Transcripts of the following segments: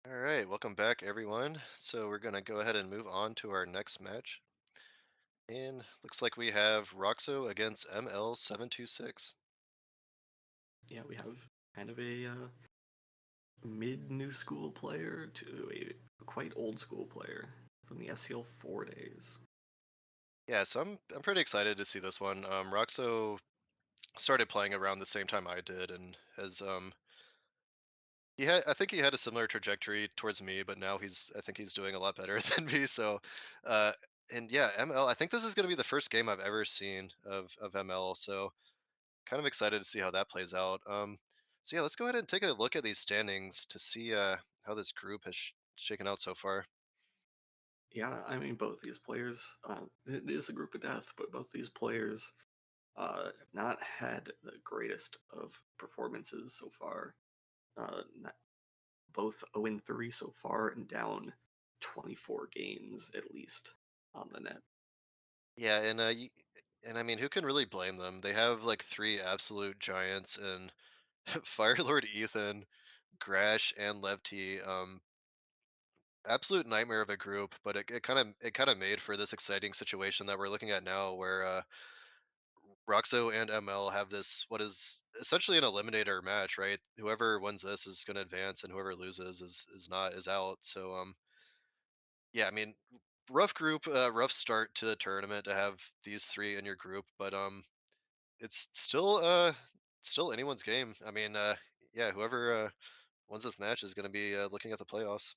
All right, welcome back, everyone. So we're gonna go ahead and move on to our next match, and looks like we have Roxo against ml726. Yeah, we have kind of a mid-new school player to a quite old school player from the SCL4 days. Yeah, so I'm pretty excited to see this one. Roxo started playing around the same time I did, and has he had I think he had a similar trajectory towards me, but now I think he's doing a lot better than me. So, uh, and yeah, ML. I think this is gonna be the first game I've ever seen of ML. So kind of excited to see how that plays out. So yeah, let's go ahead and take a look at these standings to see how this group has shaken out so far. Yeah, I mean, both these players, it is a group of death, but both these players have not had the greatest of performances so far. Both 0-3 so far and down 24 games at least on the net. Yeah, and I mean, who can really blame them? They have like three absolute giants and Firelord Ethan, Grash, and Levty. Absolute nightmare of a group, but it kind of made for this exciting situation that we're looking at now, where Roxo and ML have this what is essentially an eliminator match, right? Whoever wins this is going to advance, and whoever loses is out. So yeah, I mean, rough group, rough start to the tournament to have these three in your group, but it's still anyone's game. I mean, yeah, whoever wins this match is going to be looking at the playoffs.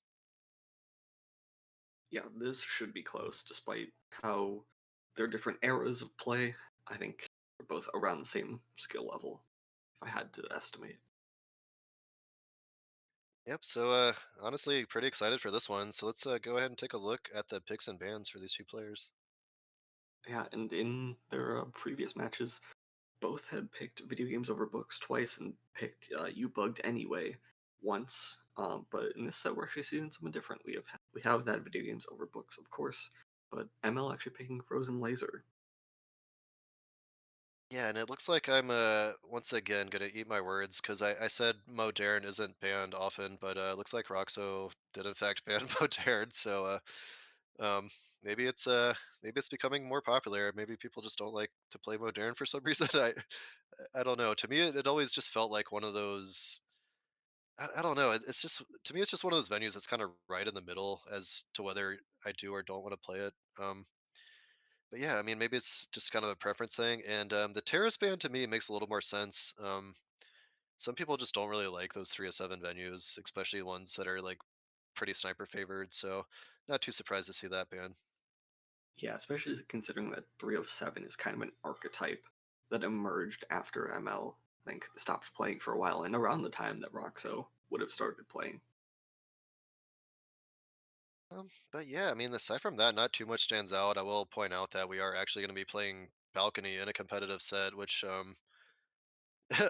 Yeah, this should be close, despite how their different eras of play. I think they're both around the same skill level, if I had to estimate. Yep. So honestly, pretty excited for this one. So let's go ahead and take a look at the picks and bans for these two players. Yeah, and in their previous matches, both had picked video games over books twice and picked "You Bugged Anyway" once. But in this set, we're actually seeing something different. We have that video games over books, of course, but ML actually picking Frozen Laser. Yeah, and it looks like I'm once again gonna eat my words because I said Modern isn't banned often, but looks like Roxo did in fact ban Modern. So um, maybe it's becoming more popular. Maybe people just don't like to play Modern for some reason. I don't know. To me, it always just felt like one of those. I don't know. It's just to me, it's just one of those venues that's kind of right in the middle as to whether I do or don't want to play it. But yeah, I mean, maybe it's just kind of a preference thing. And the terrace band to me makes a little more sense. Some people just don't really like those 307 venues, especially ones that are like pretty sniper favored. So not too surprised to see that band. Yeah, especially considering that 307 is kind of an archetype that emerged after ML, I think, stopped playing for a while, and around the time that Roxo would have started playing. But yeah, I mean, aside from that, not too much stands out. I will point out that we are actually going to be playing balcony in a competitive set, which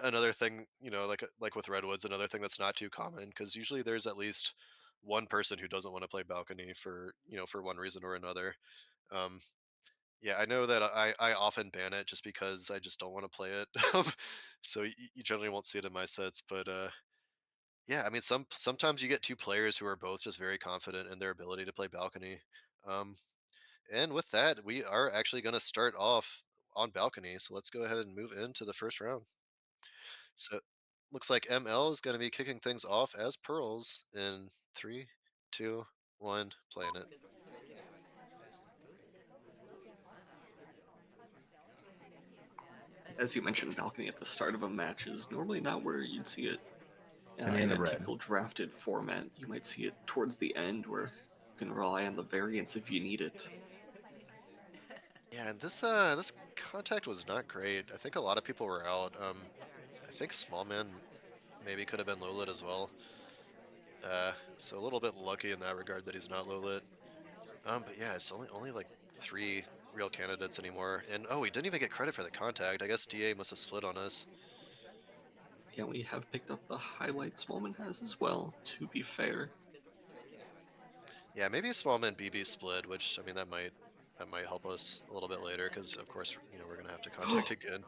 another thing, like with redwoods, another thing that's not too common because usually there's at least one person who doesn't want to play balcony for for one reason or another. Um, Yeah, I know that I often ban it just because I just don't want to play it. So you generally won't see it in my sets, but yeah, I mean sometimes you get two players who are both just very confident in their ability to play balcony. Um, and with that, we are actually going to start off on balcony. So let's go ahead and move into the first round. So looks like ML is going to be kicking things off as pearls in three, two, one, playing it. As you mentioned, balcony at the start of a match is normally not where you'd see it Penny in in the a red. typical drafted format. You might see it towards the end where you can rely on the variance if you need it. Yeah, and this contact was not great. I think a lot of people were out. I think Smallman maybe could have been low lit as well. So a little bit lucky in that regard that he's not low lit. But yeah, it's only like three real candidates anymore. And oh, we didn't even get credit for the contact. I guess DA must have split on us. Yeah, we have picked up the highlight Smallman has as well, to be fair. Yeah, maybe Smallman BB split, which I mean that might help us a little bit later because of course we're gonna have to contact again.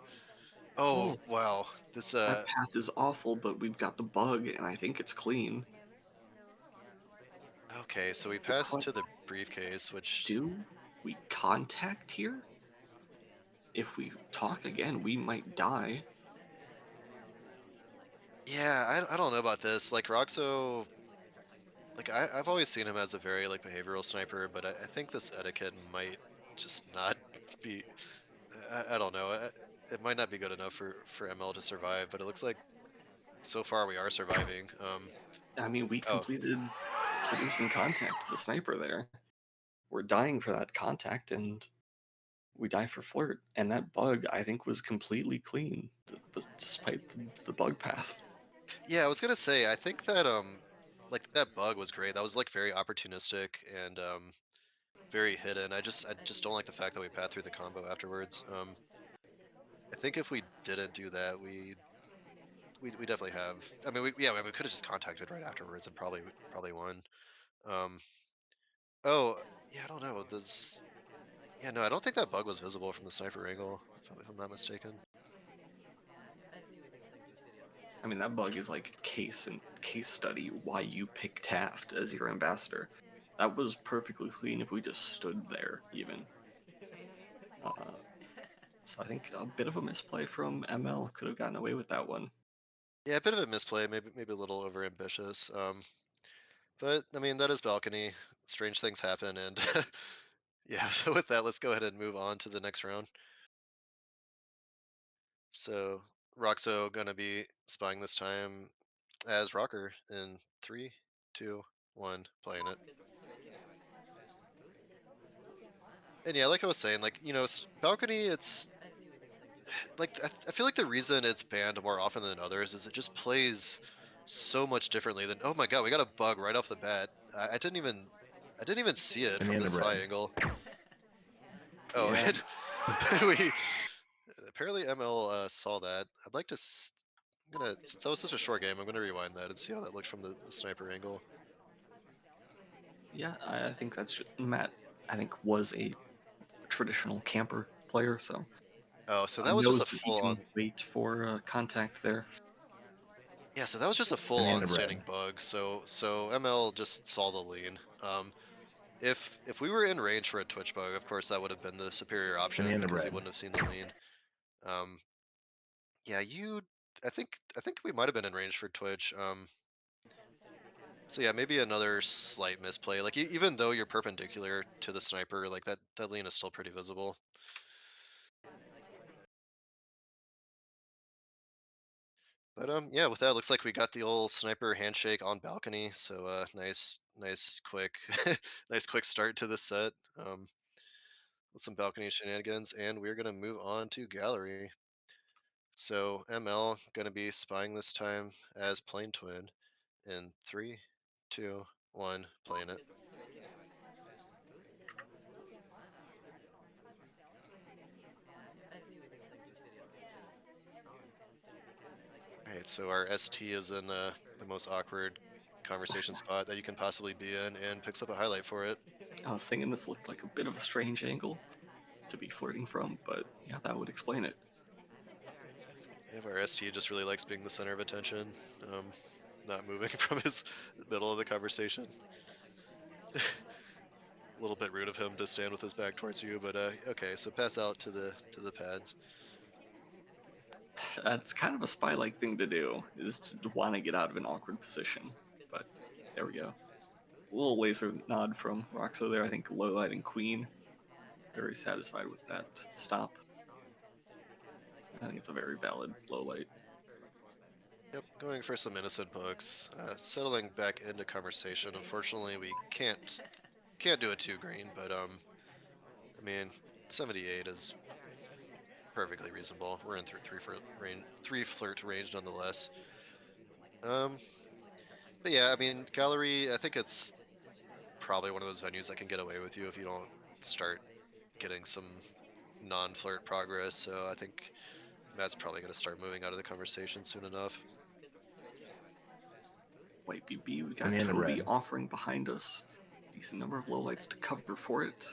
Oh Oh, wow, this that path is awful, but we've got the bug, and I think it's clean. Okay, so we The passed que- to the briefcase, which do we contact here? If we talk again, we might die. yeah, I don't know about this. Like Roxo, like I've always seen him as a very like behavioral sniper, but I think this etiquette might just not be. I don't know. It might not be good enough for ML to survive, but it looks like so far we are surviving. I mean, we Oh, completed citizen contact, the sniper there. We're dying for that contact, and we die for flirt. And that bug, I think, was completely clean, despite the bug path. yeah, I was gonna say I think that like that bug was great. That was like very opportunistic and very hidden. I just don't like the fact that we pat through the combo afterwards. I think if we didn't do that, we definitely have. I mean, we yeah, I mean, we could have just contacted right afterwards and probably won. Um, oh yeah, I don't know. Does yeah, no, I don't think that bug was visible from the sniper angle, if I'm not mistaken. I mean, that bug is like case and case study why you pick Taft as your ambassador. That was perfectly clean if we just stood there, even. Uh, so I think a bit of a misplay from ML could have gotten away with that one. Yeah, a bit of a misplay, maybe a little over ambitious. But I mean, that is balcony. Strange things happen, and yeah. So with that, let's go ahead and move on to the next round. So Roxo gonna be spying this time as Rocker in three, two, one, playing it. And yeah, like I was saying, like balcony, it's like I feel like the reason it's banned more often than others is it just plays so much differently than. Oh my god, we got a bug right off the bat. I didn't even see it from Banana the spy bread. angle. Oh, Yeah, we apparently ML saw that. I'd like to. I'm gonna since that was such a short game, I'm gonna rewind that and see how that looked from the sniper angle. yeah, I think that's Matt. I think was a traditional camper player, so Oh, so that was just knows a that he full can on. wait for contact there. Yeah, so that was just a full on Banana standing bread. bug. So ML just saw the lean. If we were in range for a twitch bug, of course that would have been the superior option Banana because he bread. wouldn't have seen the lean. Um, yeah, I think we might have been in range for twitch. So yeah, maybe another slight misplay. Like even though you're perpendicular to the sniper, like that lean is still pretty visible. But yeah, with that, looks like we got the old sniper handshake on balcony. So nice quick, nice quick start to the set. With some balcony shenanigans, and we're gonna move on to gallery. So ML gonna be spying this time as Plane Twin in three, two, one, playing it. All right, so our ST is in the most awkward conversation spot that you can possibly be in, and picks up a highlight for it. I was thinking this looked like a bit of a strange angle to be flirting from, but yeah, that would explain it. If our ST just really likes being the center of attention, not moving from his middle of the conversation. A little bit rude of him to stand with his back towards you, but okay. So pass out to the pads. That's kind of a spy-like thing to do, is to want to get out of an awkward position. But there we go. A little laser nod from Roxo there. I think low light and queen. Very satisfied with that stop. I think it's a very valid low light. Yep, going for some innocent books. Settling back into conversation. Unfortunately, we can't do it too green, but I mean, 78 is perfectly reasonable. We're in three flirt range nonetheless. Um, but yeah, I mean, gallery. I think it's probably one of those venues that can get away with you if you don't start getting some non-flirt progress. So I think Matt's probably going to start moving out of the conversation soon enough. White BB, we got Banana Toby bread. offering behind us. Decent number of lowlights to cover for it.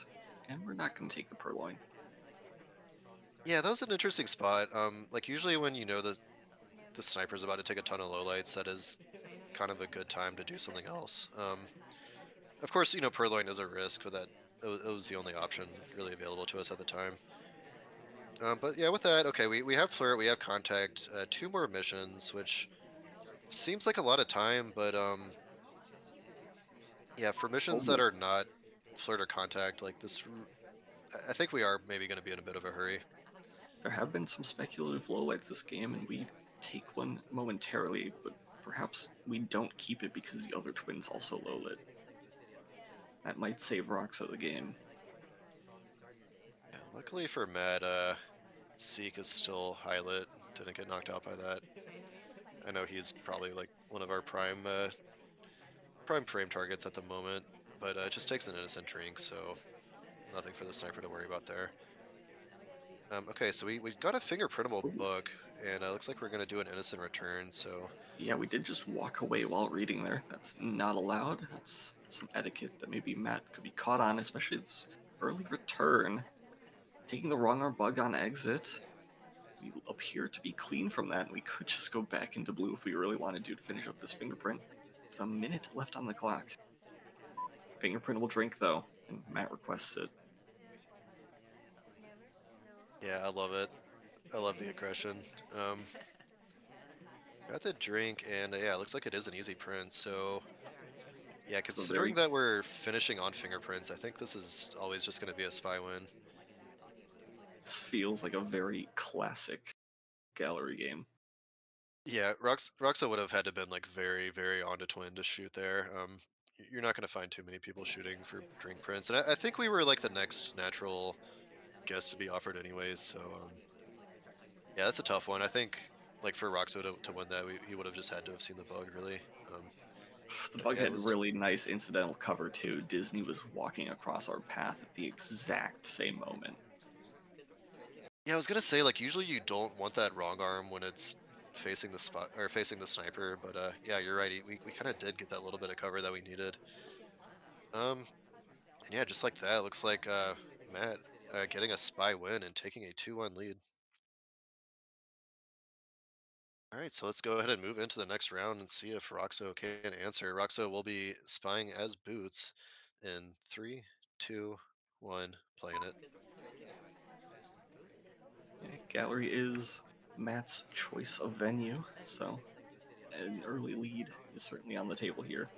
And we're not going to take the purloin. Yeah, that was an interesting spot. Like usually when you know the sniper's about to take a ton of lowlights, that is kind of a good time to do something else. Of course, purloin is a risk, but it was the only option really available to us at the time. But yeah, with that, okay, we have flirt, we have contact, two more missions, which seems like a lot of time, but yeah, for missions that Although are not flirt or contact, like this, I think we are maybe going to be in a bit of a hurry. there have been some speculative lowlights this game, and we take one momentarily, but perhaps we don't keep it because the other twin's also low lit. That might save Roxo the game. Yeah, luckily for Matt, Seek is still high lit, didn't get knocked out by that. I know he's probably like one of our prime frame targets at the moment, but it just takes an innocent drink, so nothing for the sniper to worry about there. Okay, so we got a fingerprintable Ooh. book, and looks like we're gonna do an innocent return. So Yeah, we did just walk away while reading there. That's not allowed. That's some etiquette that maybe Matt could be caught on, especially this early return. Taking the wrong arm bug on exit. We appear to be clean from that, and we could just go back into blue if we really wanted to finish up this fingerprint. With a minute left on the clock. Fingerprintable drink, though, and Matt requests it. yeah, I love it. I love the aggression. Got the drink, and yeah, it looks like it is an easy print. So yeah, It's a considering very that we're finishing on fingerprints, I think this is always just gonna be a spy win. This feels like a very classic gallery game. Yeah, Roxo would have had to been like very, very on to twin to shoot there. You're not gonna find too many people shooting for drink prints, and I think we were like the next natural guest to be offered anyways. So yeah, that's a tough one. I think like for Roxo to win that, he would have just had to have seen the bug really. The But bug yeah, it had was. really nice incidental cover too. Disney was walking across our path at the exact same moment. Yeah, I was gonna say like usually you don't want that wrong arm when it's facing the spot or facing the sniper, but yeah, you're right. We kind of did get that little bit of cover that we needed. Um, and yeah, just like that, looks like Matt getting a spy win and taking a 2-1 lead. All right, so let's go ahead and move into the next round and see if Roxo can answer. Roxo will be spying as Boots in three, two, one, playing it. Yeah, gallery is Matt's choice of venue, so an early lead is certainly on the table here.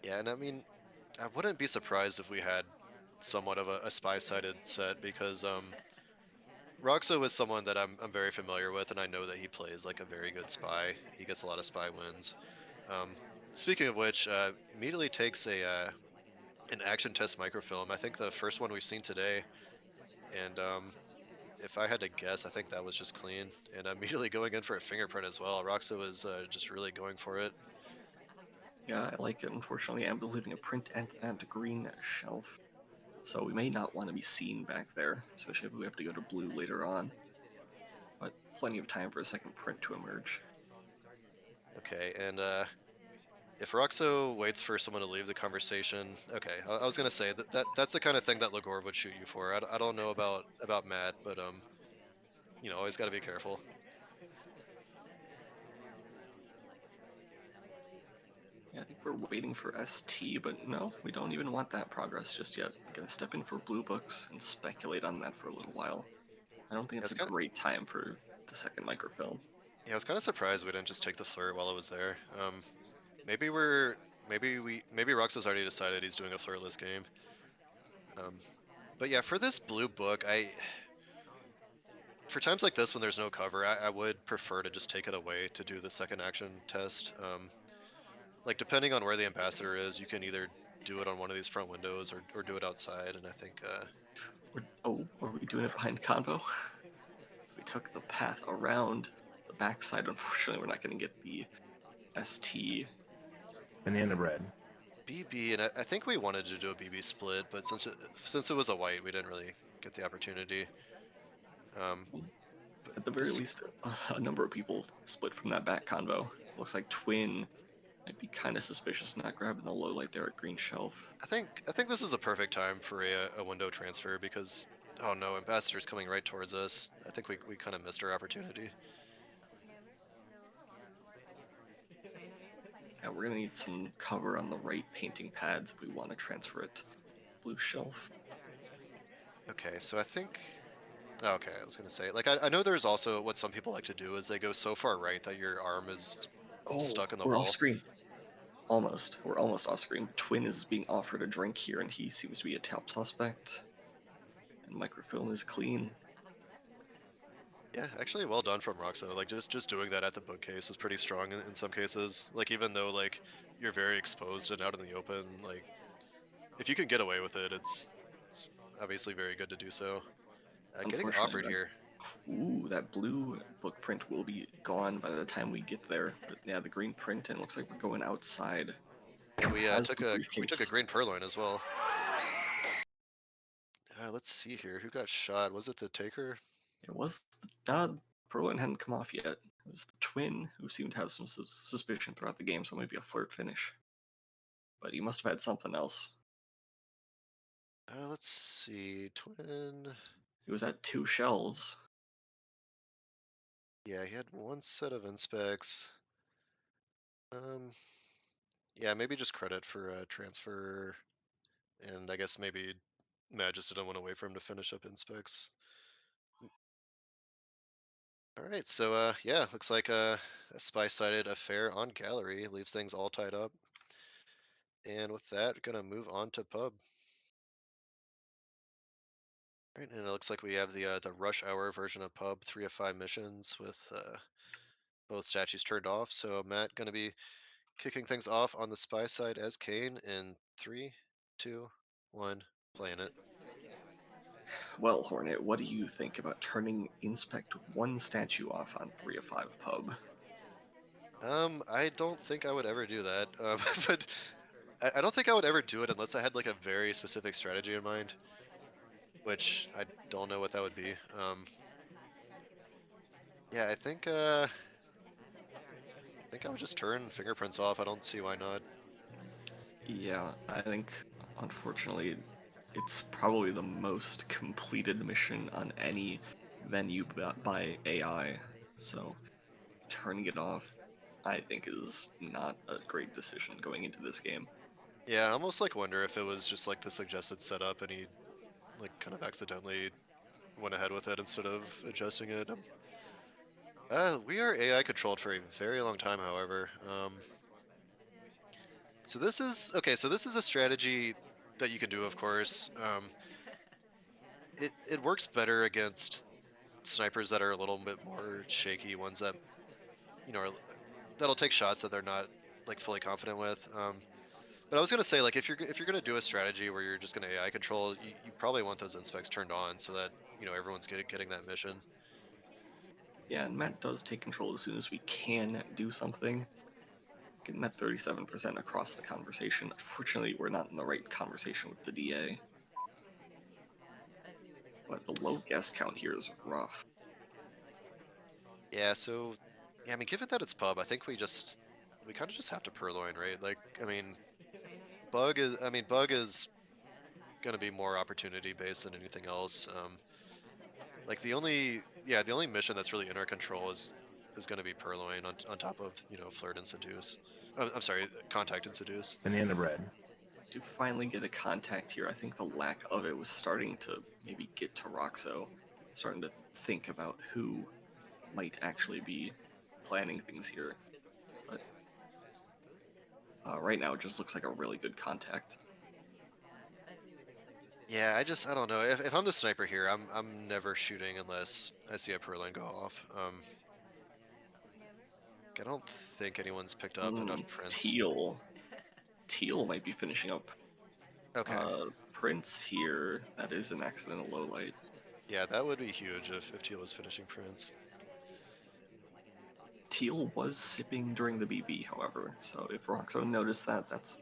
Yeah, and I mean, I wouldn't be surprised if we had somewhat of a spy-sided set because Roxo is someone that I'm very familiar with, and I know that he plays like a very good spy. He gets a lot of spy wins. Um, Speaking of which, immediately takes a an action test microfilm. I think the first one we've seen today, and if I had to guess, I think that was just clean. And immediately going in for a fingerprint as well. Roxo is just really going for it. Yeah, I like it. Unfortunately, I was leaving a print at that green shelf, so we may not want to be seen back there, especially if we have to go to blue later on. But plenty of time for a second print to emerge. Okay, and if Roxo waits for someone to leave the conversation, okay, I was gonna say that's the kind of thing that Lagor would shoot you for. I don't know about Matt, but always got to be careful. Yeah, I think we're waiting for ST, but no, we don't even want that progress just yet. Gonna step in for blue books and speculate on that for a little while. I don't think Yeah, it's a great time for the second microfilm. I was kind of surprised we didn't just take the flirt while it was there. Maybe Roxo's already decided he's doing a flirtless game. Um, but yeah, for this blue book, I for times like this when there's no cover, I would prefer to just take it away to do the second action test. Like depending on where the ambassador is, you can either do it on one of these front windows or do it outside. And I think Oh, are we doing it behind convo? We took the path around the backside. Unfortunately, we're not going to get the ST. Banana bread. BB, and I think we wanted to do a BB split, but since it was a white, we didn't really get the opportunity. Um, but At the very this, least, a number of people split from that back convo. Looks like Twin might be kind of suspicious not grabbing the low light there at green shelf. I think this is a perfect time for a window transfer because oh no, ambassador's coming right towards us. I think we kind of missed our opportunity. Yeah, we're gonna need some cover on the right painting pads if we want to transfer it. Blue shelf. Okay, so I think. Okay, I was gonna say, like, I know there's also what some people like to do is they go so far right that your arm is Oh, stuck in the we're off wall. screen. Almost. We're almost off screen. Twin is being offered a drink here, and he seems to be a top suspect. And microfilm is clean. Yeah, actually, well done from Roxo. Like, just doing that at the bookcase is pretty strong in some cases. Like, even though like you're very exposed and out in the open, like if you can get away with it, it's obviously very good to do so. Getting Unfortunately, offered here. that blue book print will be gone by the time we get there. But yeah, the green print, and it looks like we're going outside. Yeah, we Has took the a briefcase. green purloin as well. Let's see here. Who got shot? Was it the taker? It was Berlin hadn't come off yet. It was the twin who seemed to have some suspicion throughout the game, so maybe a flirt finish. But he must have had something else. Let's see. Twin. It was at 2 shelves. Yeah, he had one set of inspects. Um, yeah, maybe just credit for transfer, and I guess maybe Matt just didn't want to wait for him to finish up inspects. All right, so yeah, looks like a spy-sided affair on gallery leaves things all tied up. And with that, gonna move on to pub. Right, and it looks like we have the rush hour version of pub, 3 of 5 missions with both statues turned off. So Matt gonna be kicking things off on the spy side as Kane in 3, 2, 1, playing it. Well, Hornet, what do you think about turning Inspect one statue off on 3 of 5 pub? I don't think I would ever do that. But I don't think I would ever do it unless I had like a very specific strategy in mind, which I don't know what that would be. Yeah, I think I would just turn fingerprints off. I don't see why not. Yeah, I think, unfortunately, it's probably the most completed mission on any venue by AI. So turning it off, I think, is not a great decision going into this game. Yeah, I almost like wonder if it was just like the suggested setup and he like kind of accidentally went ahead with it instead of adjusting it. We are AI controlled for a very long time, however. So this is okay. So this is a strategy that you can do, of course. It works better against snipers that are a little bit more shaky, ones that that'll take shots that they're not like fully confident with. But I was gonna say, like, if you're gonna do a strategy where you're just gonna AI control, you probably want those inspects turned on so that everyone's getting that mission. Yeah, and Matt does take control as soon as we can do something. Getting that 37% across the conversation. Unfortunately, we're not in the right conversation with the DA. But the low guest count here is rough. Yeah. So yeah, I mean, given that it's pub, I think we kind of just have to purloin, right? Like, bug is gonna be more opportunity based than anything else. Like the only mission that's really in our control is going to be purloin on top of flirt and seduce. I'm sorry, contact and seduce. Banana bread. To finally get a contact here, I think the lack of it was starting to maybe get to Roxo, starting to think about who might actually be planning things here. But right now, it just looks like a really good contact. Yeah, I don't know. If I'm the sniper here, I'm never shooting unless I see a purloin go off. I don't think anyone's picked up enough prints. Teal. Teal might be finishing up. Okay. Prince here. That is an accidental low light. Yeah, that would be huge if Teal was finishing prints. Teal was sipping during the BB, however, so if Roxo noticed that, that's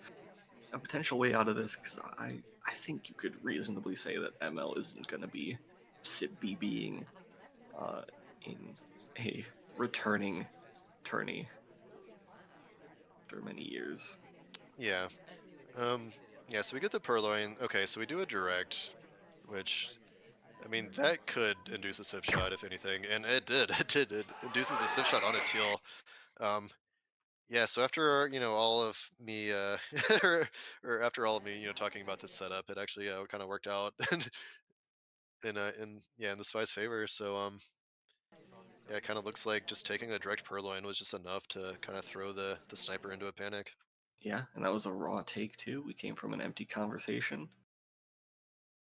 a potential way out of this, because I think you could reasonably say that ML isn't going to be sip BBing uh, in a returning tourney after many years. Yeah. Um. Yeah. So we get the purloin. Okay. So we do a direct, which I mean, that could induce a sip shot, if anything, and it did. It did. It induces a sip shot on a teal. Um, Yeah, so after all of me, or after all of me, talking about this setup, it actually kind of worked out in the spy's favor. So yeah, it kind of looks like just taking a direct purloin was just enough to kind of throw the sniper into a panic. Yeah, and that was a raw take too. We came from an empty conversation.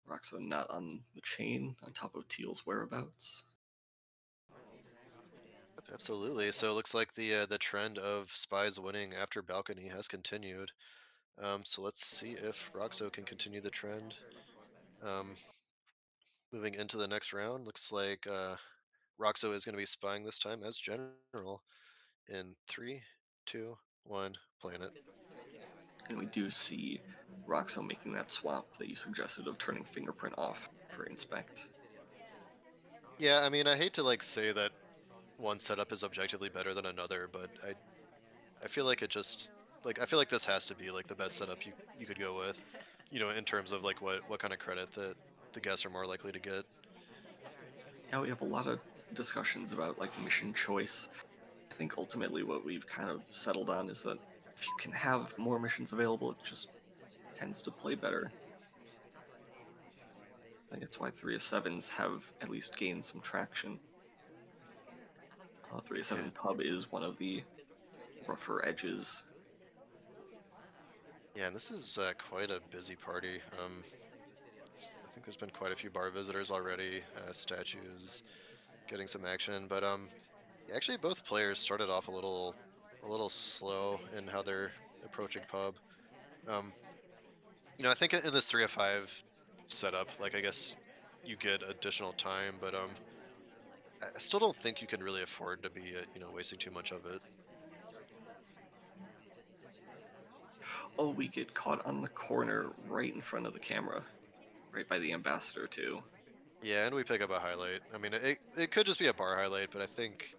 Roxo not on the chain, on top of Teal's whereabouts. Absolutely. So it looks like the trend of spies winning after balcony has continued. So let's see if Roxo can continue the trend. Um, moving into the next round, looks like Roxo is going to be spying this time as general in three, two, one, playing it. And we do see Roxo making that swap that you suggested of turning fingerprint off for inspect. Yeah, I mean, I hate to like say that one setup is objectively better than another, but I feel like it just like I feel like this has to be like the best setup you could go with, in terms of like what kind of credit that the guests are more likely to get. Yeah, we have a lot of discussions about like mission choice. I think ultimately what we've kind of settled on is that if you can have more missions available, it just tends to play better. I think that's why 3 of 7s have at least gained some traction. 3 of Yeah, 7 pub is one of the rougher edges. yeah, and this is quite a busy party. I think there's been quite a few bar visitors already. Statues getting some action, but yeah, actually both players started off a little slow in how they're approaching pub. Um, I think in this 3 of 5 setup, like I guess you get additional time, but I still don't think you can really afford to be wasting too much of it. Oh, we get caught on the corner right in front of the camera, right by the ambassador too. Yeah, and we pick up a highlight. I mean, it could just be a bar highlight, but I think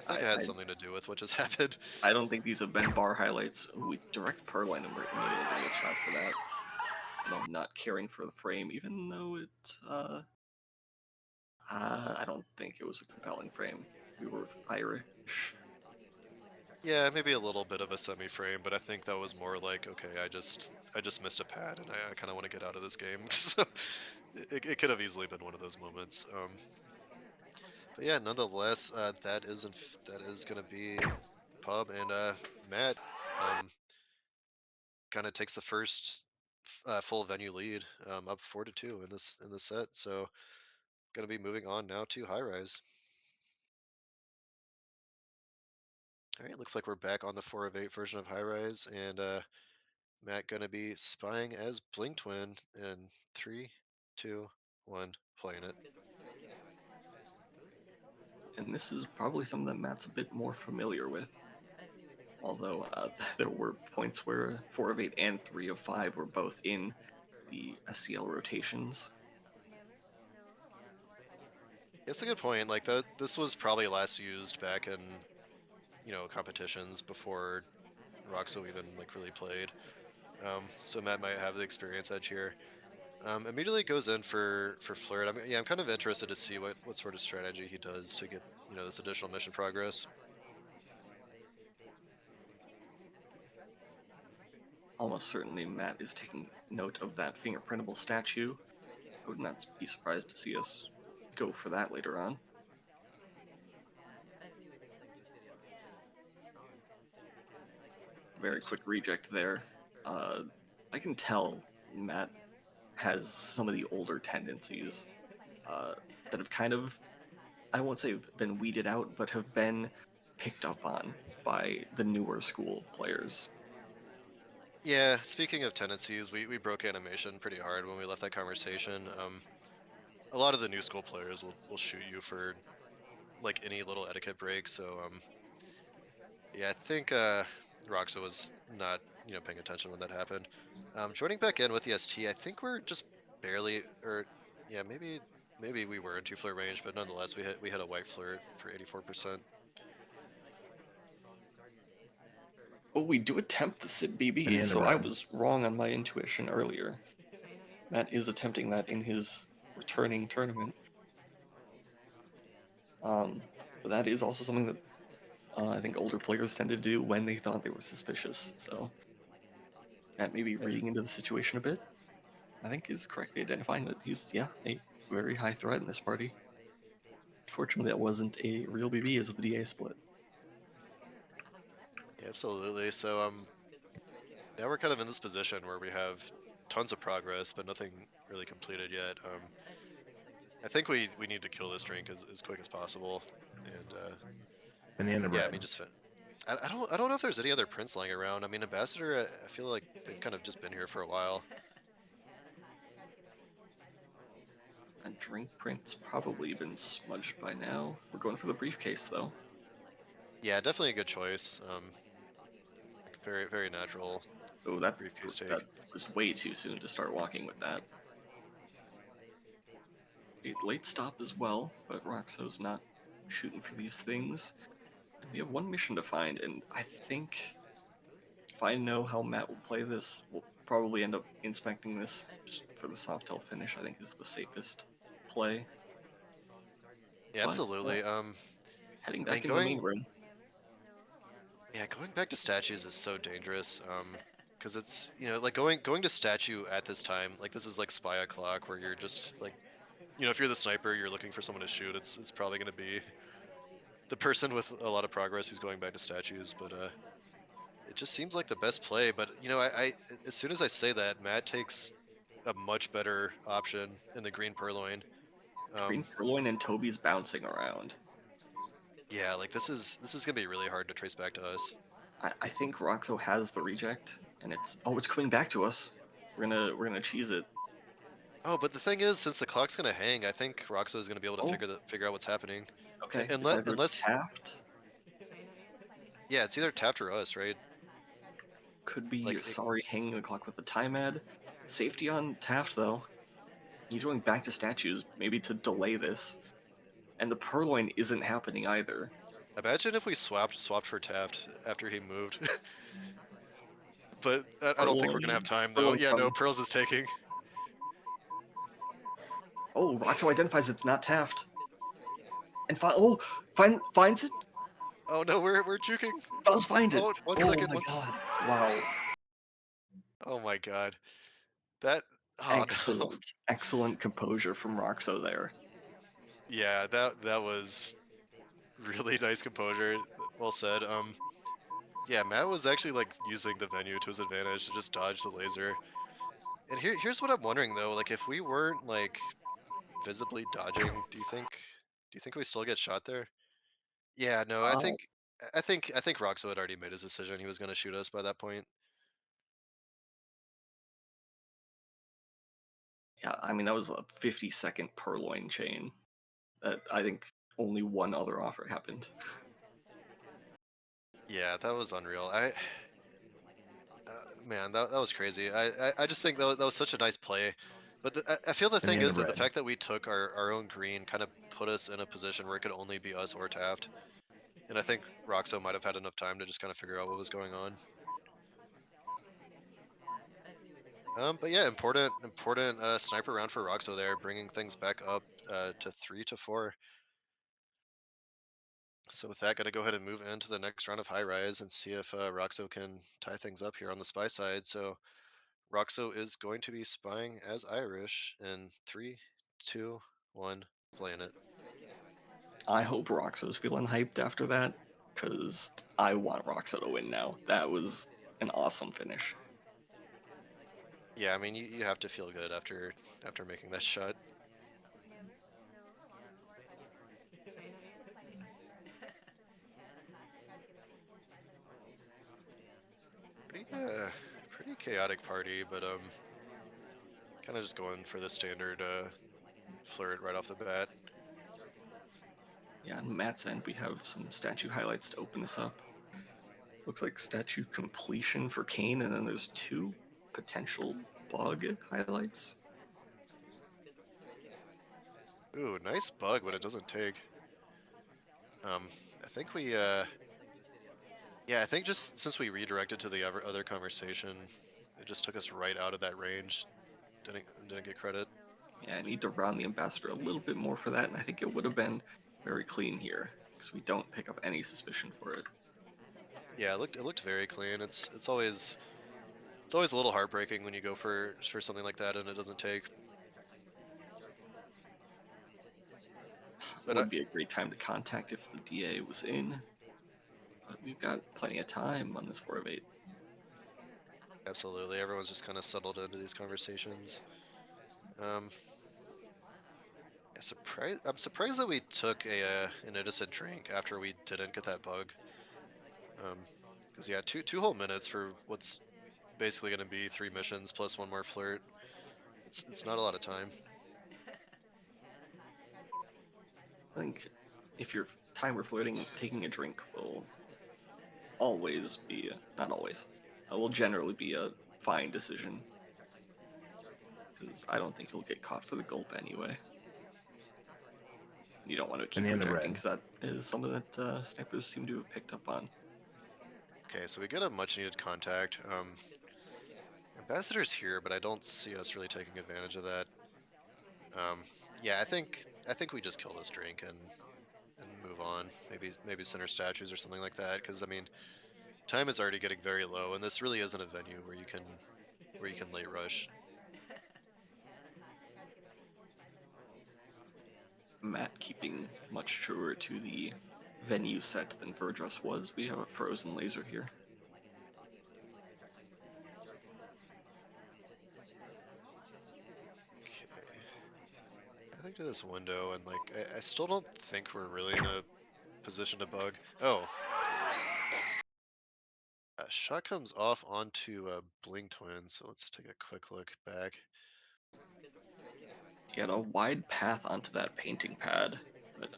I, it had I something to do with what just happened. I don't think these have been bar highlights. Ooh, we direct Purline and we're immediately gonna get shot for that. Not caring for the frame, even though I don't think it was a compelling frame. We were with Irish. Yeah, maybe a little bit of a semi-frame, but I think that was more like, okay, I just missed a pad, and I kind of want to get out of this game. So it could have easily been one of those moments. But yeah, nonetheless, that is gonna be pub, and Matt um kind of takes the first full venue lead, up 4-2 in this set. So gonna be moving on now to high rise. All right, looks like we're back on the 4 of 8 version of high rise, and Matt gonna be spying as Blink Twin in three, two, one, playing it. And this is probably something that Matt's a bit more familiar with. Although there were points where 4 of 8 and 3 of 5 were both in the SCL rotations. It's a good point. Like this was probably last used back in competitions before Roxo even like really played. So Matt might have the experience edge here. Immediately goes in for flirt. I'm kind of interested to see what sort of strategy he does to get this additional mission progress. Almost certainly Matt is taking note of that fingerprintable statue. I would not be surprised to see us go for that later on. Very Yes. quick reject there. Uh, I can tell Matt has some of the older tendencies uh, that have kind of, I won't say been weeded out, but have been picked up on by the newer school players. Yeah. Speaking of tendencies, we broke animation pretty hard when we left that conversation. A lot of the new school players will shoot you for like any little etiquette break. So yeah, I think Roxo was not paying attention when that happened. Joining back in with the ST, I think we're just barely, or yeah, maybe we were in two flirt range, but nonetheless we had a white flirt for 84%. Oh, we do attempt the sit BB, Banana so I bread. was wrong on my intuition earlier. Matt is attempting that in his returning tournament. But that is also something that I think older players tended to do when they thought they were suspicious. So that maybe Yeah. reading into the situation a bit, I think is correctly identifying that he's, yeah, a very high threat in this party. Fortunately, that wasn't a real BB as the DA split. Yeah, absolutely. So now we're kind of in this position where we have tons of progress, but nothing really completed yet. I think we need to kill this drink as quick as possible, and Banana yeah, I mean bread. just I don't know if there's any other prints lying around. I mean, Ambassador, I feel like they've kind of just been here for a while. A drink print's probably been smudged by now. We're going for the briefcase though. Yeah, definitely a good choice. Like very natural Oh, that briefcase take. that was way too soon to start walking with that. A late stop as well, but Roxo's not shooting for these things. And we have one mission to find, and I think if I know how Matt will play this, we'll probably end up inspecting this just for the Softail finish. I think is the safest play. Yeah, But absolutely. heading I mean back into the main going room. yeah going back to statues is so dangerous. Because it's like going to statue at this time, like this is like spy o'clock where you're just like if you're the sniper, you're looking for someone to shoot. It's probably going to be the person with a lot of progress who's going back to statues. But it just seems like the best play. But as soon as I say that, Matt takes a much better option in the green purloin. Green Um, Purloin and Toby's bouncing around. yeah, like this is gonna be really hard to trace back to us. I think Roxo has the reject, and it's coming back to us. We're gonna cheese it. Oh, but the thing is, since the clock's gonna hang, I think Roxo is gonna be able to Oh, figure out what's happening. okay. It's either Unless Taft, yeah, it's either Taft or us, right? could be Like it, sorry hanging the clock with the time ad. Safety on Taft though. He's going back to statues, maybe to delay this. And the Purloin isn't happening either. imagine if we swapped for Taft after he moved. But I don't think we're gonna have Purloin, time though. Purloin's Yeah, no, coming. Pearls is taking. Oh, Roxo identifies it's not Taft, and finds it. Oh no, we're juking. Does find it. Oh, one Oh second, my god! Wow, Oh my god. That oh no. excellent, excellent composure from Roxo there. Yeah, that was really nice composure. Well said. Yeah, Matt was actually like using the venue to his advantage to just dodge the laser. And here's what I'm wondering though, like if we weren't like visibly dodging, do you think we still get shot there? Yeah, no, I Uh, think I think Roxo had already made his decision. He was gonna shoot us by that point. yeah, I mean that was a 50-second Purloin chain. That I think only one other offer happened. Yeah, that was unreal. Man, that was crazy. I just think that was such a nice play. But I feel the thing Banana is that the bread. fact that we took our own green kind of put us in a position where it could only be us or Taft. And I think Roxo might have had enough time to just kind of figure out what was going on. But yeah, important sniper round for Roxo there, bringing things back up to 3-4. So with that, got to go ahead and move into the next round of high rise and see if Roxo can tie things up here on the spy side. So Roxo is going to be spying as Irish in 3, 2, 1, playing it. I hope Roxo's feeling hyped after that, because I want Roxo to win now. That was an awesome finish. Yeah, I mean you have to feel good after making that shot. Pretty pretty chaotic party, but kind of just going for the standard flirt right off the bat. Yeah, on Matt's end, we have some statue highlights to open this up. Looks like statue completion for Kane, and then there's two potential bug highlights. Ooh, nice bug when it doesn't take. Um, I think we yeah, I think just since we redirected to the other conversation, it just took us right out of that range. Didn't get credit. Yeah, I need to round the ambassador a little bit more for that, and I think it would have been very clean here. because we don't pick up any suspicion for it. Yeah, it looked very clean. It's always a little heartbreaking when you go for something like that and it doesn't take. But Would be a great time to contact if the DA was in, but we've got plenty of time on this 4 of 8. absolutely, everyone's just kind of settled into these conversations. Um, I'm surprised that we took an innocent drink after we didn't get that bug. Because yeah, two whole minutes for what's basically going to be 3 missions plus one more flirt. It's not a lot of time. I think if your timer flirting, taking a drink will always be, not always, will generally be a fine decision. Because I don't think you'll get caught for the gulp anyway. You don't want to keep Banana rejecting bread. because that is something that snipers seem to have picked up on. Okay, so we get a much needed contact. Ambassador's here, but I don't see us really taking advantage of that. Yeah, I think we just kill this drink and move on. Maybe center statues or something like that. Because I mean, time is already getting very low, and this really isn't a venue where you can late rush. Matt keeping much truer to the venue set than Verdress was. We have a frozen laser here. Okay, I think to this window, and like I still don't think we're really in a position to bug. Oh, shot comes off onto a Bling Twin, so let's take a quick look back. He had a wide path onto that painting pad, but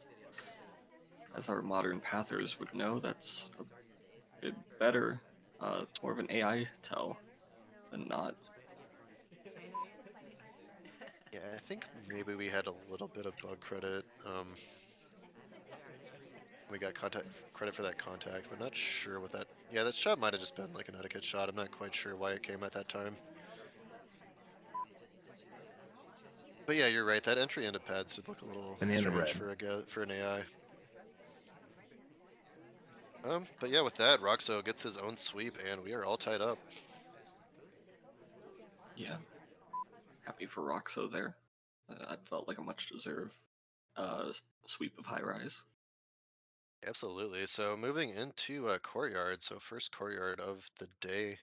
as our modern pathers would know, that's a bit better. It's more of an AI tell than not. Yeah, I think maybe we had a little bit of bug credit. We got contact credit for that contact, but not sure what that. Yeah, that shot might have just been like an etiquette shot. I'm not quite sure why it came at that time. But yeah, you're right. That entry into pads did look a little Banana strange bread. for for an AI. But yeah, with that, Roxo gets his own sweep, and we are all tied up. Yeah, happy for Roxo there. That felt like a much deserved sweep of high rise. Absolutely. So moving into courtyard. So first courtyard of the day,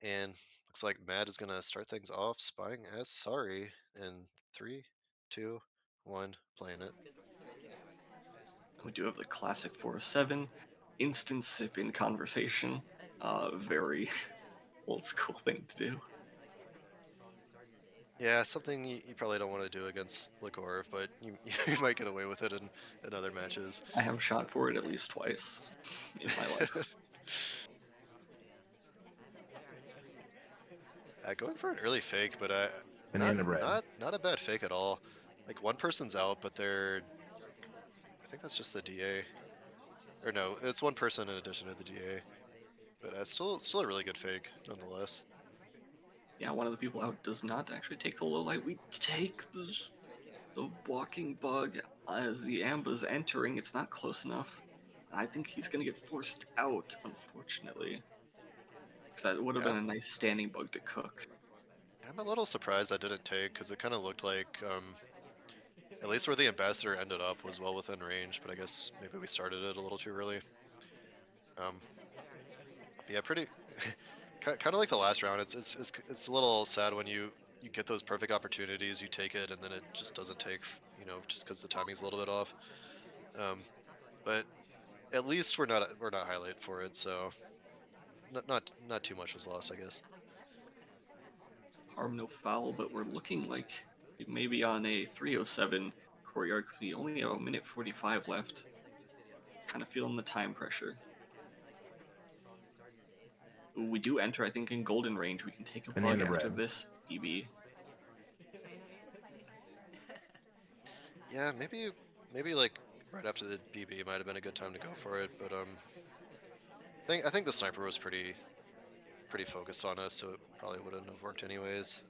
and looks like Matt is gonna start things off spying as sorry in 3, 2, 1, playing it. We do have the classic 407, instant sip in conversation. Very old school thing to do. Yeah, something you probably don't want to do against Ligorov, but you you might get away with it in other matches. I have shot for it at least twice in my life. Going for an early fake, but not Banana bread. not not a bad fake at all. Like one person's out, but I think that's just the DA. Or no, it's one person in addition to the DA. But still a really good fake nonetheless. Yeah, one of the people out does not actually take the low light. We take the walking bug as the amber's entering. It's not close enough. I think he's gonna get forced out, unfortunately. Because that would have Yeah, been a nice standing bug to cook. I'm a little surprised I didn't take because it kind of looked like at least where the ambassador ended up was well within range. But I guess maybe we started it a little too early. Um, yeah, pretty kind of like the last round. It's a little sad when you get those perfect opportunities, you take it, and then it just doesn't take. Just because the timing's a little bit off. Um, but at least we're not highlight for it, so not too much was lost, I guess. Harm no foul, but we're looking like maybe on a 307 courtyard. We only have a minute 45 left. Kind of feeling the time pressure. We do enter, I think, in golden range. We can take a bug Banana after bread. this, BB. Yeah, maybe like right after the BB might have been a good time to go for it, but I think the sniper was pretty focused on us, so it probably wouldn't have worked anyways.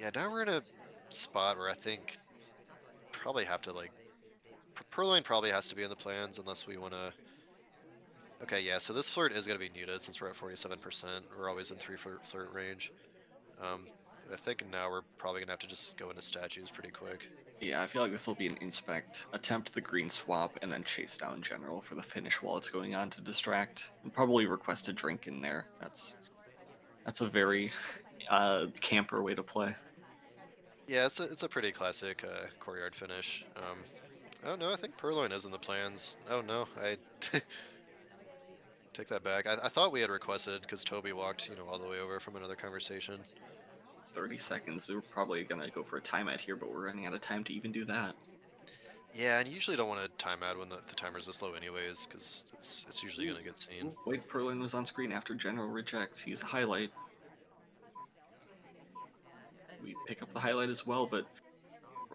Yeah, now we're in a spot where I think probably have to like Purloin probably has to be in the plans unless we want to. Okay, yeah. So this flirt is going to be needed since we're at 47%. We're always in flirt range. Um, and I think now we're probably gonna have to just go into statues pretty quick. Yeah, I feel like this will be an inspect, attempt the green swap, and then chase down general for the finish while it's going on to distract, and probably request a drink in there. That's a very camper way to play. Yeah, it's a pretty classic courtyard finish. Oh no, I think Purloin is in the plans. Oh no, I take that back. I thought we had requested because Toby walked, all the way over from another conversation. 30 seconds. We're probably gonna go for a timeout here, but we're running out of time to even do that. Yeah, and you usually don't want to time out when the timer's this low anyways, because it's usually Ooh, gonna get seen. Wade Perlin was on screen after General rejects. He's a highlight. We pick up the highlight as well, but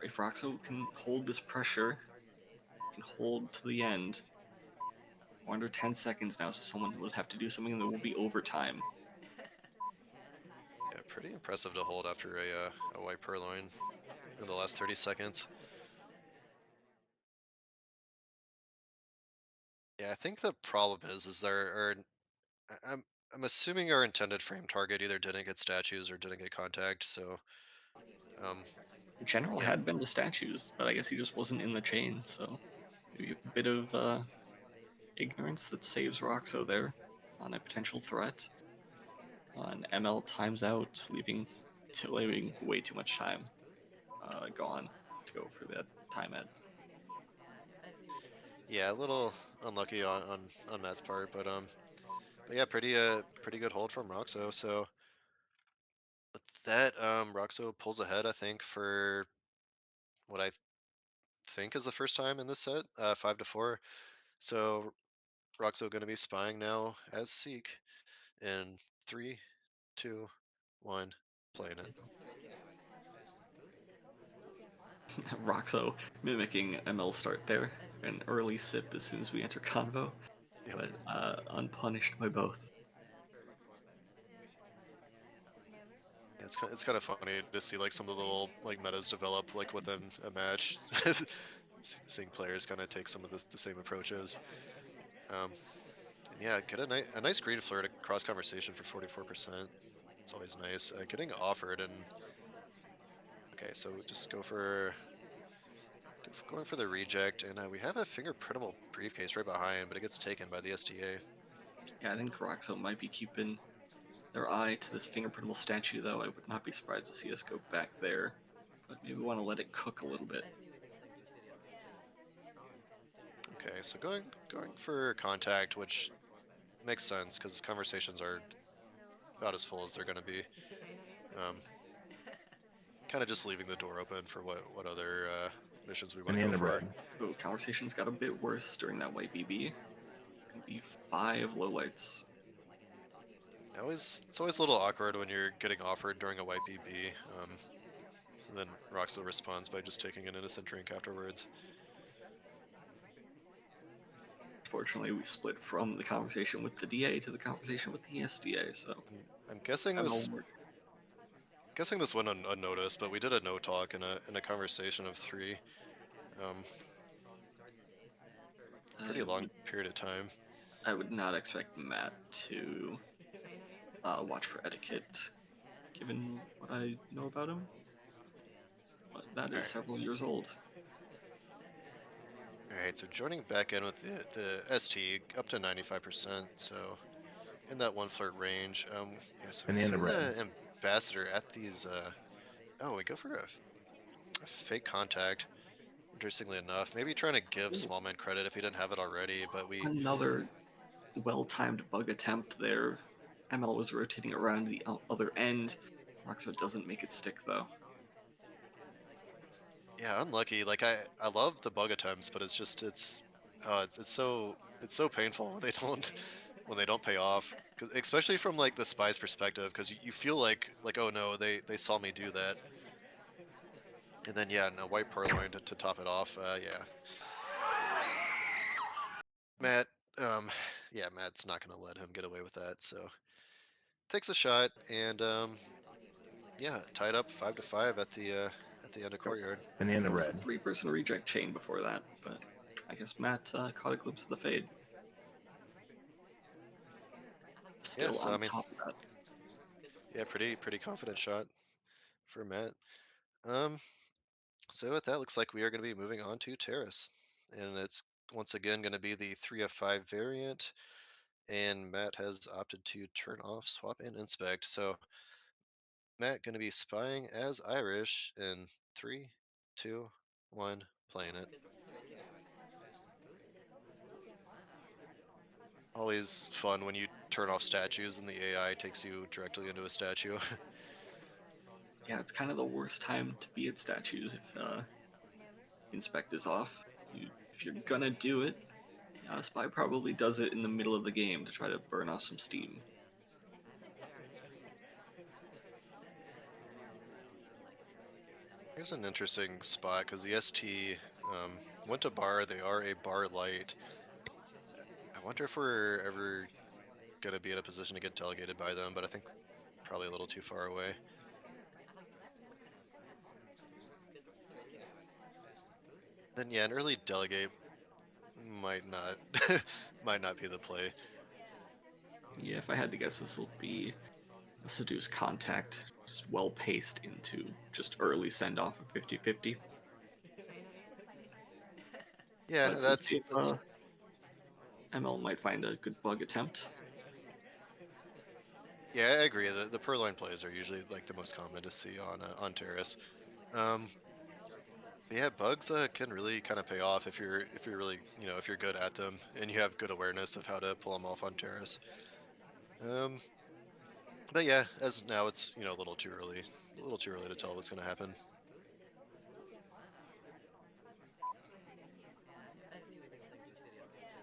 if Roxo can hold this pressure, can hold to the end. We're under 10 seconds now, so someone would have to do something that will be overtime. Yeah, pretty impressive to hold after a white Purloin in the last 30 seconds. Yeah, I think the problem is there are I'm assuming our intended frame target either didn't get statues or didn't get contact. So um, General yeah, had been the statues, but I guess he just wasn't in the chain, so maybe a bit of ignorance that saves Roxo there on a potential threat. On ML times out, leaving way too much time gone to go for that time at. yeah, a little unlucky on Matt's part, but yeah, pretty good hold from Roxo. So with that, Roxo pulls ahead, I think, for what I think is the first time in this set, 5-4. So Roxo going to be spying now as Seek in 3, 2, 1, playing it. Roxo mimicking ML start there. An early sip as soon as we enter convo, Yep. but unpunished by both. Yeah, it's kind of funny to see like some of the little like metas develop like within a match. Seeing players kind of take some of the same approaches. Um, and yeah, get a nice green flirt across conversation for 44%. It's always nice. Getting offered and okay, so just going for the reject, and we have a fingerprintable briefcase right behind, but it gets taken by the SDA. Yeah, I think Roxo might be keeping their eye to this fingerprintable statue, though. I would not be surprised to see us go back there, but maybe we want to let it cook a little bit. Okay, so going for contact, which makes sense because conversations are about as full as they're going to be. Um, kind of just leaving the door open for what other missions we want And to in go the for. red. Oh, conversations got a bit worse during that white BB. Can be 5 lowlights. It's always a little awkward when you're getting offered during a white BB. And then Roxo responds by just taking an innocent drink afterwards. Fortunately, we split from the conversation with the DA to the conversation with the SDA, so I'm guessing ML this went unnoticed, but we did a no talk in a conversation of 3. Um, pretty I long would, period of time. I would not expect Matt to watch for etiquette, given what I know about him. But that All is right. several years old. All right, so joining back in with the ST up to 95%, so in that one flirt range. Yeah, so we And in see the red. the ambassador at these. Oh, we go for a fake contact. Interestingly enough, maybe trying to give Ooh, Smallman credit if he didn't have it already, but we. another well-timed bug attempt there. ML was rotating around the other end. Roxo doesn't make it stick though. Yeah, unlucky. Like I love the bug attempts, but it's so painful when they don't pay off. 'Cause especially from like the spy's perspective, because you feel like oh no, they saw me do that, and then yeah, no white purloin to top it off. Yeah, Matt. Um, yeah, Matt's not gonna let him get away with that. So takes a shot, and yeah, tied up 5-5 at the end of There courtyard. And in the there was a red. 3-person reject chain before that, but I guess Matt caught a glimpse of the fade. Yeah, Still so I on mean, top of that. yeah, pretty confident shot for Matt. Um, so with that, looks like we are going to be moving on to Terrace, and it's once again going to be the 3 of 5 variant. And Matt has opted to turn off swap and inspect. So Matt going to be spying as Irish in 3, 2, 1, playing it. Always fun when you turn off statues and the AI takes you directly into a statue. Yeah, it's kind of the worst time to be at statues if inspect is off. If you're gonna do it, Spy probably does it in the middle of the game to try to burn off some steam. Here's an interesting spot because the ST went to bar. They are a bar light. I wonder if we're ever going to be in a position to get delegated by them, but I think probably a little too far away. Then yeah, an early delegate might not might not be the play. Yeah, if I had to guess, this will be a seduce contact, just well paced into just early send off of 50-50. Yeah, But we'll see if that's ML might find a good bug attempt. yeah, I agree. The purloin plays are usually like the most common to see on Terrace. Um, but yeah, bugs can really kind of pay off if you're really if you're good at them and you have good awareness of how to pull them off on Terrace. Um, but yeah, as now it's a little too early to tell what's going to happen.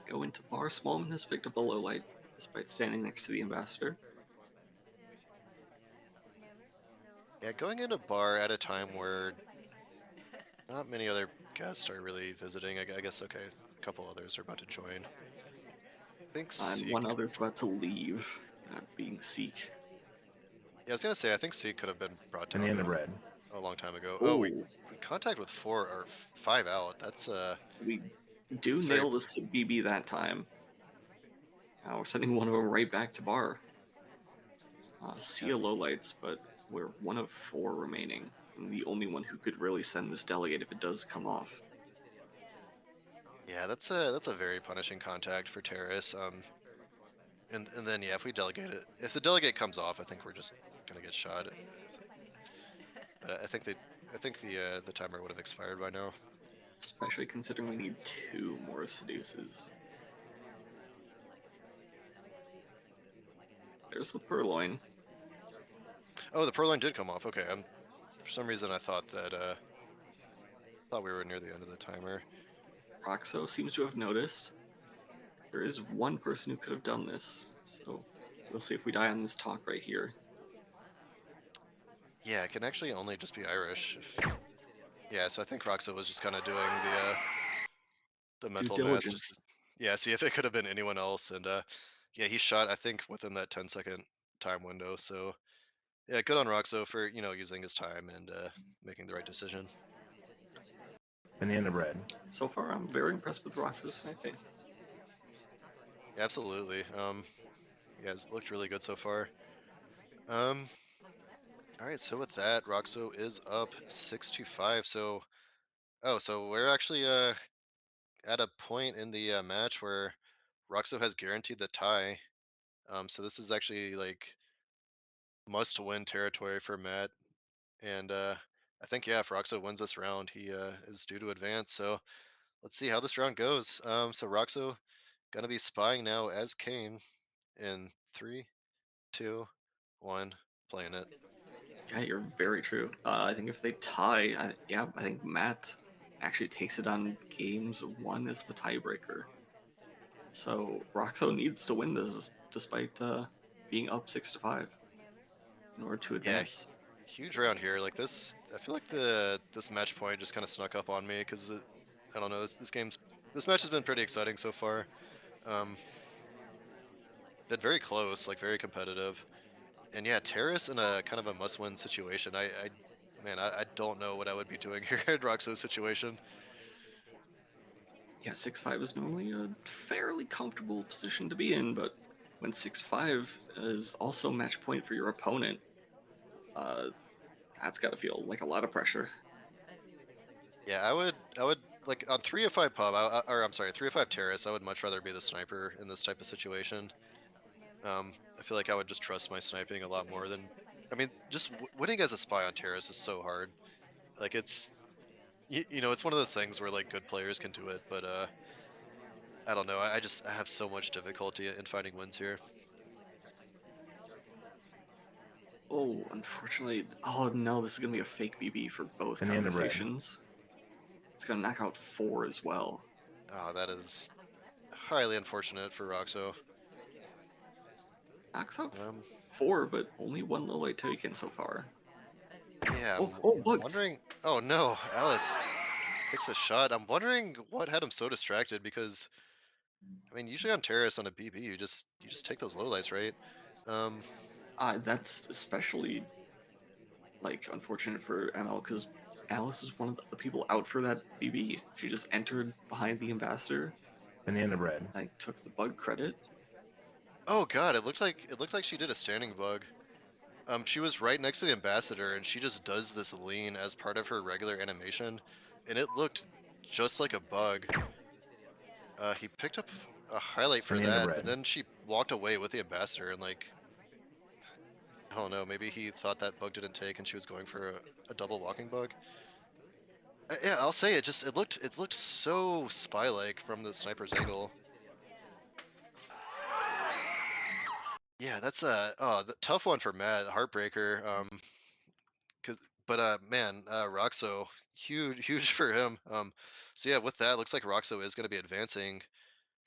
Go into bar. Smallman has picked up a low light despite standing next to the ambassador. Yeah, going in a bar at a time where not many other guests are really visiting. I guess okay, a couple others are about to join. I think And one Seek. other's about to leave, being Seek. Yeah, I was gonna say I think Seek could have been brought And the down underbred. a long time ago. Oh, Oh, we contact with 4 or 5 out. we do That's very nail the BB that time. We're sending one of them right back to bar. See yeah, a lowlights, but we're one of 4 remaining. I'm the only one who could really send this delegate if it does come off. yeah. That's a very punishing contact for terrorists. And then yeah, if we delegate it, if the delegate comes off, I think we're just gonna get shot. But I think the timer would have expired by now. Especially considering we need 2 more seduces. There's the purloin. Oh, the purloin did come off. Okay, for some reason I thought we were near the end of the timer. Roxo seems to have noticed. There is one person who could have done this, so we'll see if we die on this talk right here. Yeah, it can actually only just be Irish. Yeah, so I think Roxo was just kind of doing the Due mental math, diligence. yeah, see if it could have been anyone else. And yeah, he shot I think within that 10-second time window. So yeah, good on Roxo for using his time and making the right decision. And the underbred. So far, I'm very impressed with Roxo's sniping. Absolutely. Yeah, it's looked really good so far. Um, all right, so with that, Roxo is up 6-5. So so we're actually at a point in the match where Roxo has guaranteed the tie. So this is actually like must win territory for Matt. And I think yeah, if Roxo wins this round, he is due to advance. So let's see how this round goes. So Roxo gonna be spying now as Kane in 3, 2, 1, playing it. Yeah, you're very true. I think if they tie, I think Matt actually takes it on games 1 as the tiebreaker. So Roxo needs to win this despite being up 6-5 in order to Yeah, advance. huge round here. Like this, I feel like this match point just kind of snuck up on me because I don't know. This match has been pretty exciting so far. Um, been very close, like very competitive. And yeah, Terrace in a kind of a must-win situation. Man, I don't know what I would be doing here at Roxo's situation. Yeah, 6'5" is normally a fairly comfortable position to be in, but when 6'5" is also match point for your opponent, uh, that's got to feel like a lot of pressure. Yeah, I would like on 305 pub, or I'm sorry, 305 terrace. I would much rather be the sniper in this type of situation. I feel like I would just trust my sniping a lot more than. I mean, just winning as a spy on terrace is so hard. Like it's it's one of those things where like good players can do it, but I don't know. I have so much difficulty in finding wins here. Oh, unfortunately, oh no, this is gonna be a fake BB for both Banana bread. conversations. It's gonna knock out 4 as well. Oh, that is highly unfortunate for Roxo. Knocks out Um, 4, but only one low light taken so far. yeah, Oh, oh, I'm bug! wondering. Oh no, Alice takes a shot. I'm wondering what had him so distracted because I mean, usually on terrace on a BB, you just take those lowlights, right? Um, That's especially like unfortunate for ML because Alice is one of the people out for that BB. She just entered behind the ambassador, Banana bread. like took the bug credit. oh god, it looked like she did a standing bug. She was right next to the ambassador, and she just does this lean as part of her regular animation, and it looked just like a bug. He picked up a highlight for Banana that, but bread. then she walked away with the ambassador, and like I don't know, maybe he thought that bug didn't take, and she was going for a double walking bug. Yeah, I'll say it looked so spy-like from the sniper's angle. Yeah, that's a the tough one for Matt, heartbreaker. 'Cause, but man, Roxo, huge, huge for him. So yeah, with that, looks like Roxo is going to be advancing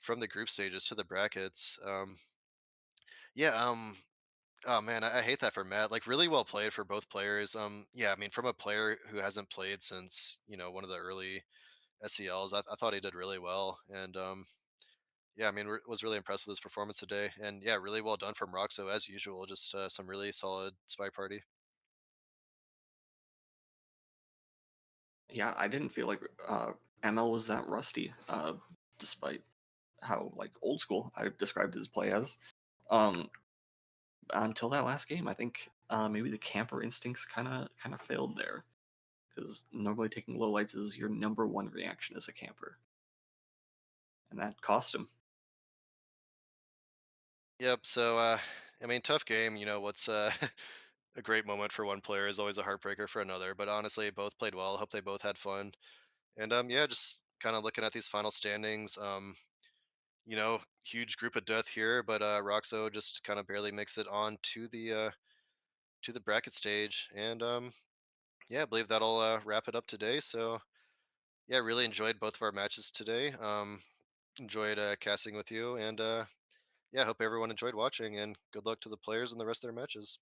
from the group stages to the brackets. Yeah, oh man, I hate that for Matt. Like really well played for both players. Yeah, I mean, from a player who hasn't played since one of the early SELs, I thought he did really well, and yeah, I mean, was really impressed with his performance today, and yeah, really well done from Roxo as usual. Just some really solid spy party. Yeah, I didn't feel like ML was that rusty, despite how like old school I described his play as. Um, until that last game, I think maybe the camper instincts kind of failed there because normally taking low lights is your number one reaction as a camper, and that cost him. Yep. So, I mean, tough game. What's a great moment for one player is always a heartbreaker for another. But honestly, both played well. Hope they both had fun. And yeah, just kind of looking at these final standings. Huge group of death here, but Roxo just kind of barely makes it on to the bracket stage. And yeah, I believe that'll wrap it up today. So yeah, really enjoyed both of our matches today. Enjoyed casting with you, and yeah, hope everyone enjoyed watching. And good luck to the players in the rest of their matches.